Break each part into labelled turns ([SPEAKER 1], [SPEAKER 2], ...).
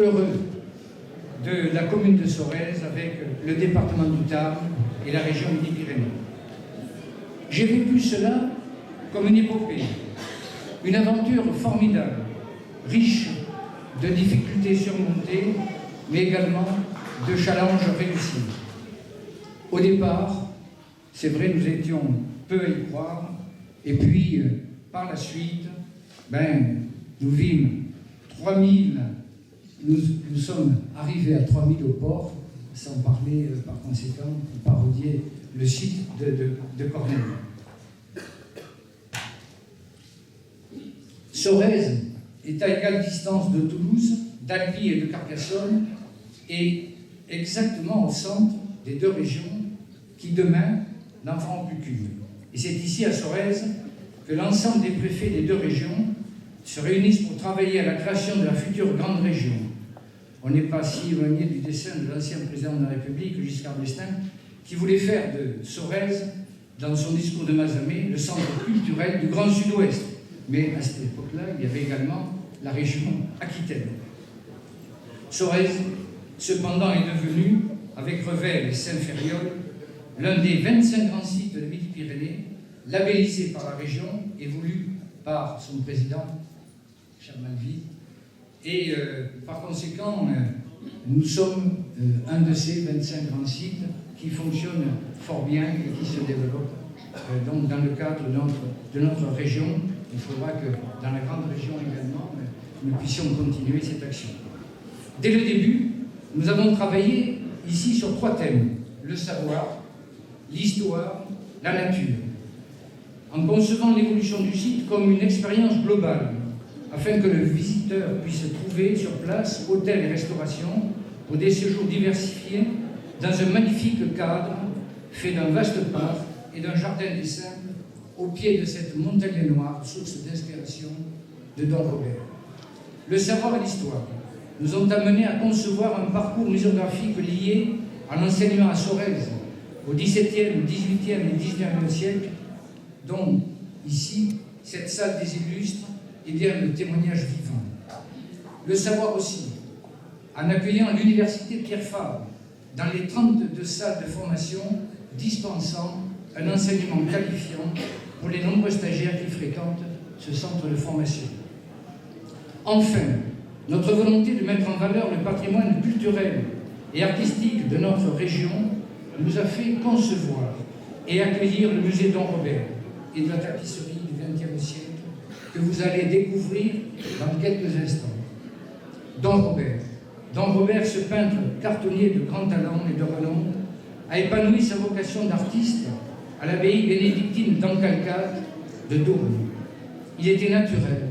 [SPEAKER 1] heureux de la commune de Sorèze avec le département du Tarn et la région Midi-Pyrénées. J'ai vécu cela comme une épopée, une aventure formidable, riche de difficultés surmontées, mais également de challenges réussis. Au départ, c'est vrai, nous étions peu à y croire, et puis par la suite, nous vîmes 3000, nous sommes arrivés à 3000 au port, sans parler par conséquent, pour parodier le site de Corneille. Sorèze est à égale distance de Toulouse, d'Albi et de Carcassonne, et exactement au centre des deux régions qui demain n'en feront plus qu'une. Et c'est ici à Sorèze que l'ensemble des préfets des deux régions se réunissent pour travailler à la création de la future grande région. On n'est pas si éloigné du dessein de l'ancien président de la République, Giscard d'Estaing, qui voulait faire de Sorèze, dans son discours de Mazamet, le centre culturel du Grand Sud-Ouest. Mais à cette époque-là, il y avait également la région Aquitaine. Sorèze, cependant, est devenu, avec Revel et Saint-Ferriol, l'un des 25 grands sites de Midi-Pyrénées, labellisé par la région et voulu par son président, Sherman Vie. Et par conséquent, nous sommes un de ces 25 grands sites qui fonctionnent fort bien et qui se développent donc dans le cadre de notre région. Il faudra que dans la grande région également, nous puissions continuer cette action. Dès le début, nous avons travaillé ici sur 3 thèmes: le savoir, l'histoire, la nature, en concevant l'évolution du site comme une expérience globale, afin que le visiteur puisse trouver sur place hôtels et restaurations pour des séjours diversifiés dans un magnifique cadre fait d'un vaste parc et d'un jardin des simples au pied de cette montagne noire, source d'inspiration de Don Robert. Le savoir et l'histoire nous ont amenés à concevoir un parcours muséographique lié à l'enseignement à Sorèze au XVIIe, XVIIIe et XIXe siècle, dont ici, cette salle des illustres est bien le témoignage vivant. Le savoir aussi, en accueillant l'université Pierre Fabre dans les 32 salles de formation dispensant un enseignement qualifiant pour les nombreux stagiaires qui fréquentent ce centre de formation. Enfin, notre volonté de mettre en valeur le patrimoine culturel et artistique de notre région nous a fait concevoir et accueillir le musée Don Robert et de la tapisserie du XXe siècle que vous allez découvrir dans quelques instants. Don Robert, ce peintre cartonnier de grand talent et de renom, a épanoui sa vocation d'artiste à l'abbaye bénédictine d'Ancalcade de Dournes. Il était naturel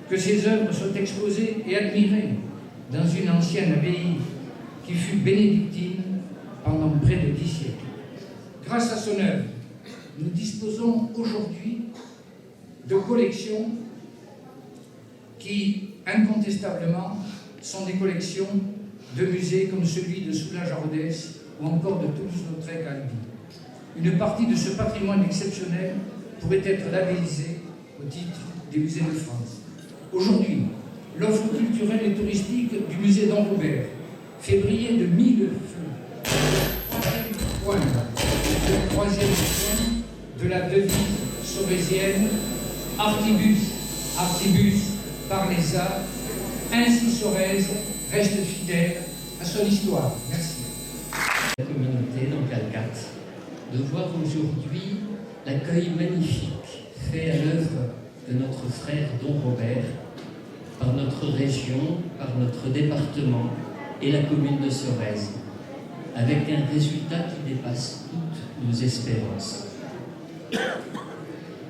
[SPEAKER 1] que ses œuvres soient exposées et admirées dans une ancienne abbaye qui fut bénédictine pendant près de 10 siècles. Grâce à son œuvre, nous disposons aujourd'hui de collections qui, incontestablement, sont des collections de musées comme celui de Soulages à Rodez ou encore de Toulouse-Lautrec à Albi. Une partie de ce patrimoine exceptionnel pourrait être labellisée au titre des musées de France. Aujourd'hui, l'offre culturelle et touristique du musée Don Robert fait briller de 1000 feux. Le troisième point de la devise sorézienne Artibus, Artibus par les arts. Ainsi Sorèze reste fidèle à son histoire. Merci.
[SPEAKER 2] La communauté d'Ancalcade, de voir aujourd'hui l'accueil magnifique fait à l'œuvre de notre frère Don Robert par notre région, par notre département et la commune de Sorèze, avec un résultat qui dépasse toutes nos espérances.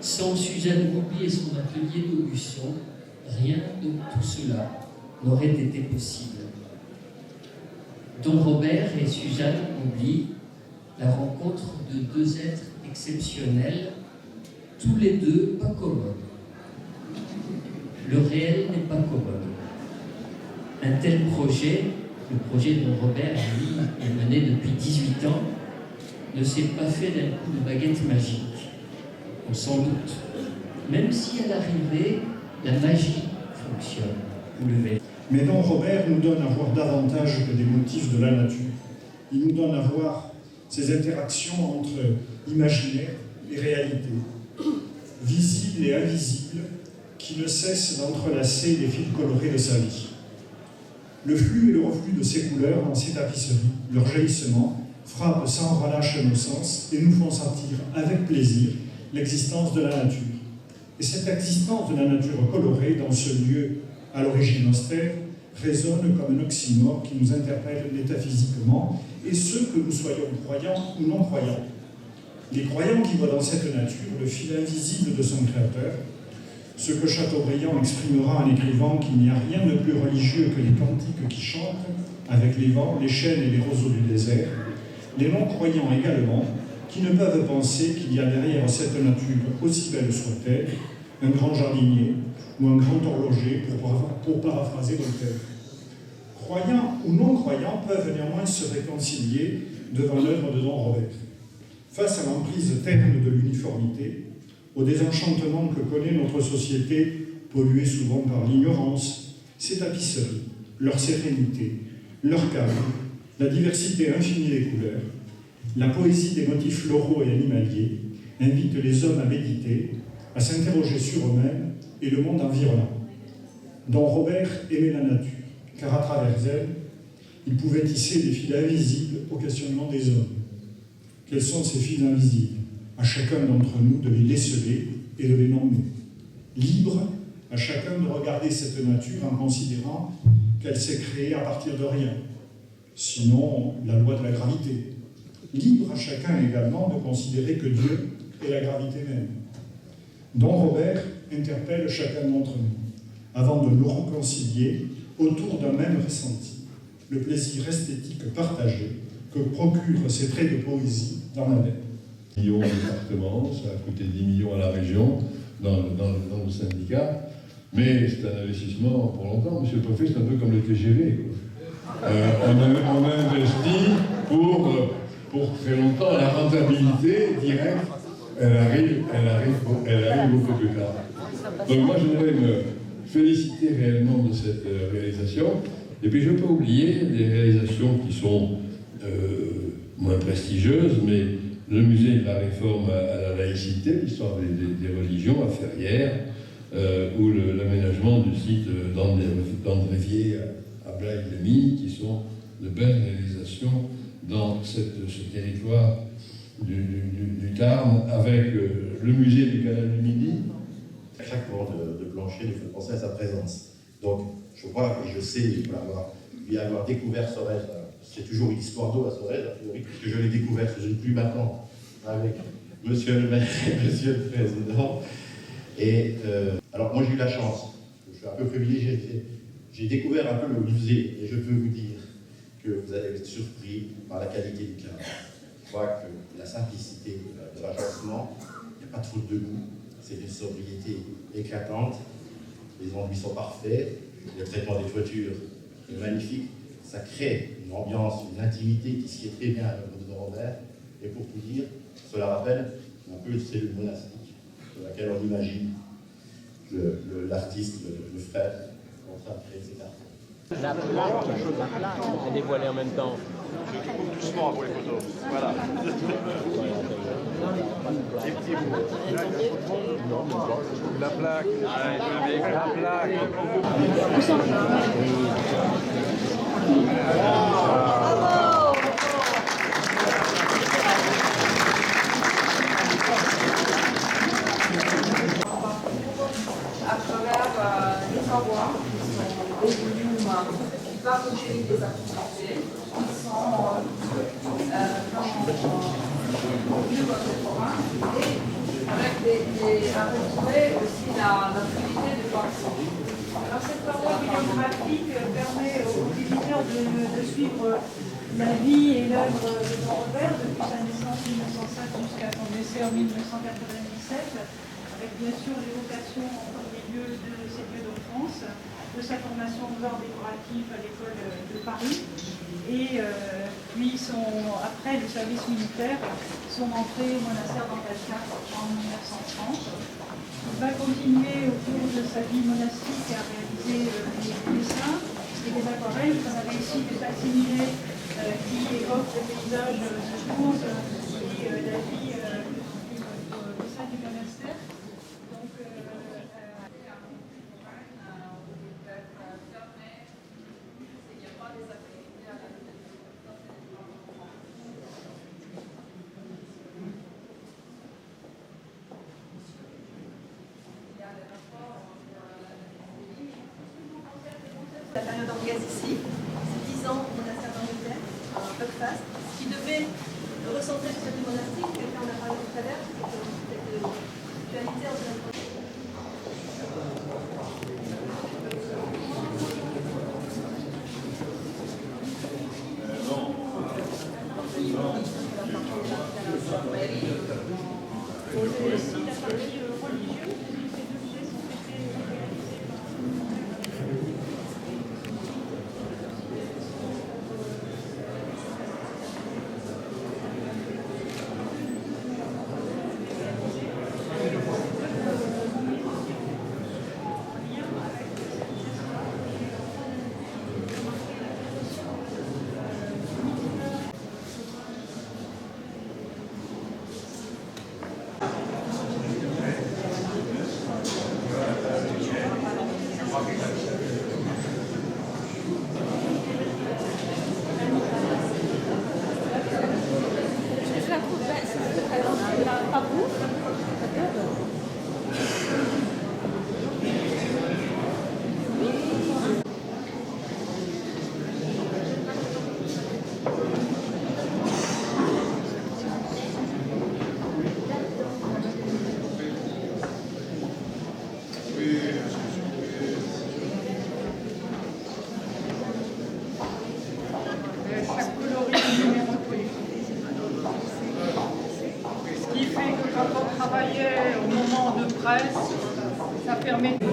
[SPEAKER 2] Sans Suzanne Goubi et son atelier d'Augustion, rien de tout cela n'aurait été possible. Don Robert et Suzanne Goubi, la rencontre de 2 êtres exceptionnels, tous les deux pas commodes. Le réel n'est pas commode. Un tel projet, le projet de Don Robert, lui, est mené depuis 18 ans, ne s'est pas fait d'un coup de baguette magique. On s'en doute. Même si à l'arrivée, la magie fonctionne. Vous le verrez.
[SPEAKER 3] Mais Don Robert nous donne à voir davantage que des motifs de la nature. Il nous donne à voir ces interactions entre imaginaire et réalité, visibles et invisibles, qui ne cessent d'entrelacer les fils colorés de sa vie. Le flux et le reflux de ces couleurs dans ces tapisseries, leur jaillissement, frappent sans relâche nos sens et nous font sentir avec plaisir l'existence de la nature. Et cette existence de la nature colorée dans ce lieu à l'origine austère résonne comme un oxymore qui nous interpelle métaphysiquement, et ce que nous soyons croyants ou non croyants. Les croyants qui voient dans cette nature le fil invisible de son Créateur, ce que Chateaubriand exprimera en écrivant qu'il n'y a rien de plus religieux que les cantiques qui chantent avec les vents, les chênes et les roseaux du désert, les non-croyants également, qui ne peuvent penser qu'il y a derrière cette nature, aussi belle soit-elle, un grand jardinier ou un grand horloger, pour paraphraser Voltaire. Croyants ou non-croyants peuvent néanmoins se réconcilier devant l'œuvre de Don Robert. Face à l'emprise terne de l'uniformité, au désenchantement que connaît notre société, polluée souvent par l'ignorance, ces tapisseries, leur sérénité, leur calme, la diversité infinie des couleurs, la poésie des motifs floraux et animaliers invitent les hommes à méditer, à s'interroger sur eux-mêmes et le monde environnant. Don Robert aimait la nature, car à travers elle, il pouvait tisser des fils invisibles au questionnement des hommes. Quels sont ces fils invisibles? À chacun d'entre nous de les déceler et de les nommer. Libre à chacun de regarder cette nature en considérant qu'elle s'est créée à partir de rien, sinon la loi de la gravité. Libre à chacun également de considérer que Dieu est la gravité même. Don Robert interpelle chacun d'entre nous, avant de nous réconcilier autour d'un même ressenti, le plaisir esthétique partagé que procurent ces traits de poésie dans la mer.
[SPEAKER 4] Millions de départements, ça a coûté 10 millions à la région, dans le syndicat, mais c'est un investissement pour longtemps. Monsieur le préfet, c'est un peu comme le TGV, quoi. On a investi pour très longtemps. La rentabilité directe, elle arrive beaucoup plus tard. Donc moi, je voudrais me féliciter réellement de cette réalisation. Et puis je ne peux pas oublier des réalisations qui sont moins prestigieuses, mais le musée de la réforme à la laïcité, l'histoire des religions à Ferrières, ou l'aménagement du site d'Andrévier à Blaye-les-Mines, qui sont de belles réalisations dans ce territoire du Tarn, avec le musée du canal du Midi.
[SPEAKER 5] Chaque bord de plancher nous fait penser à sa présence. Donc, je crois, et je sais, pour avoir découvert Sorèze, c'est toujours une histoire d'eau à Sorèze, a priori, puisque je l'ai découvert sous une pluie battante avec monsieur le maire et monsieur le président. Et alors, moi, j'ai eu la chance, je suis un peu privilégié, j'ai découvert un peu le musée, et je peux vous dire que vous allez être surpris par la qualité du cadre. Je crois que la simplicité de l'agencement, il n'y a pas trop de goût, c'est une sobriété éclatante, les enduits sont parfaits, le traitement des toitures est magnifique, ça crée une ambiance, une intimité qui s'y est très bien à l'œuvre de Don Robert. Et pour tout dire, cela rappelle un peu une cellule monastique sur laquelle on imagine l'artiste, le frère, en train de créer ses cartes.
[SPEAKER 6] La plaque est dévoilée en même temps.
[SPEAKER 7] Doucement pour les photos. Voilà. La plaque. La plaque.
[SPEAKER 8] À travers les savoirs qui sont des volumes partagés des activités qui sont dans le lieu contemporain et à retrouver aussi la fluidité de l'action.
[SPEAKER 9] Alors cette paroi bibliographique permet aux visiteurs de suivre la vie et l'œuvre de Don Robert depuis sa naissance en 1905 jusqu'à son décès en 1997, avec bien sûr l'évocation en premier lieu de ses lieux d'enfance, de sa formation aux arts décoratifs à l'école de Paris, et puis après le service militaire, son entrée au monastère d'Antalya en 1930. Il va continuer au cours de sa vie monastique à réaliser des dessins, et des aquarelles. Vous en avez ici des facsimilés qui évoquent le paysage de Tours et la vie au sein du monastère. Donc,
[SPEAKER 10] la période anglaise ici, c'est 10 ans au monastère d'Angleterre, à Buckfast, qui devait recentrer le statut monastique, quelqu'un en a parlé tout à l'heure, cette dualité entre
[SPEAKER 9] aussi la partie religieuse, ces deux musées sont réalisés chaque coloris est numéroté. Ce qui fait que quand on travaillait au moment de presse, ça permet de...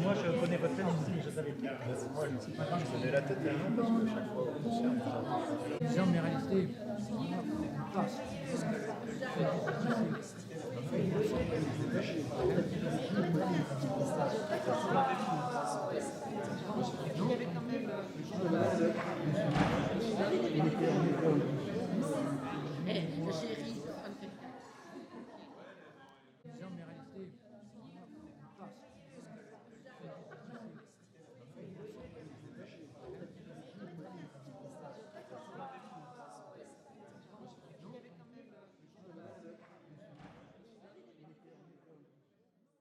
[SPEAKER 3] Moi, je connais votre tête, je savais plus. Moi, je ne sais pas quand je donnais la tête à nous, parce que chaque fois on se sert.
[SPEAKER 1] Mais en réalité, on passe.
[SPEAKER 2] chérie.